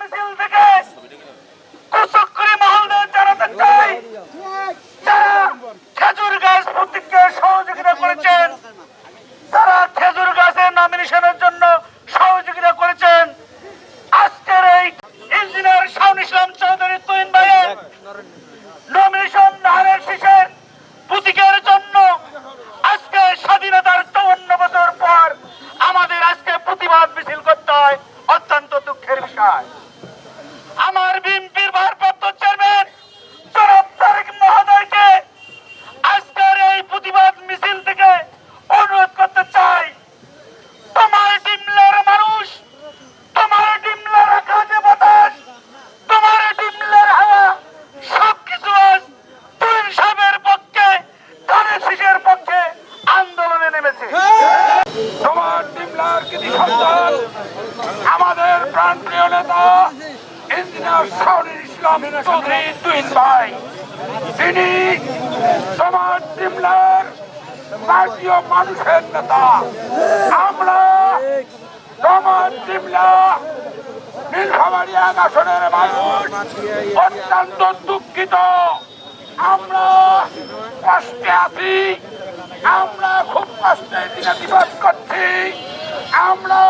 মিছিল থেকে কুচক্রি মহলদের জানাতে চাই, যারা খেজুর গাছ প্রতীককে সহযোগিতা করেছেন, তারা খেজুর গাছের নমিনেশনের জন্য সহযোগিতা করেছেন, আজকের এই ইঞ্জিনিয়ার শাওন ইসলাম চৌধুরী তুহিন ভাইয়ের নমিনেশন ধানের শীষের প্রতীকের জন্য আজকে স্বাধীনতার 54 বছর পর আমাদের আজকে প্রতিবাদ মিছিল করতে হয়, অত্যন্ত দুঃখের বিষয়। আমার বিএনপির ভারপ্রাপ্ত চেয়ারম্যান জনাব তারেক মহোদয়কে আজকের এই প্রতিবাদ মিছিল থেকে অনুরোধ করতে চাই, তোমার ডিমলার মানুষ, তোমার ডিমলার আকাশে বাতাস, তোমার ডিমলার হাওয়া সবকিছু আজ তুহিন সাহেবের পক্ষে, ধানের শীষের পক্ষে আন্দোলনে নেমেছে। তোমার ডিমলার কৃতি সন্তান আমাদের প্রাণপ্রিয় নেতা ইঞ্জিনিয়ার শাওন ইসলাম চৌধুরী তুহিন ভাই, তিনি তোমার ডিমলার জাতীয় মানুষের নেতা। আমরা তোমার ডিমলা নীলফামারী এক আসনের মানুষ অত্যন্ত দুঃখিত, আমরা কষ্টে আছি, আমরা খুব কষ্টে দিনাতিবাদ করছি। আমরা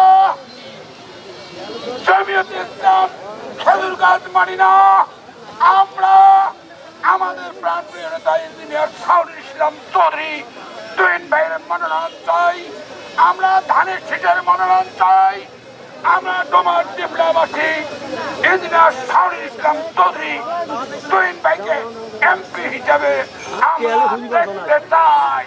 জমিয়তে ইসলাম খেজুর গাছ মানি না, আমরা আমাদের প্রাণপ্রিয় নেতা ইঞ্জিনিয়ার শাওন ইসলাম চৌধুরী তুহিন ভাইয়ের মনোনয়ন চাই, আমরা ধানের শীষের মনোনয়ন চাই, আমরা তোমার ডিমলাবাসী ইঞ্জিনিয়ার শাওন ইসলাম চৌধুরী তুহিন ভাইকে এমপি হিসাবে আমরা দেখতে চাই।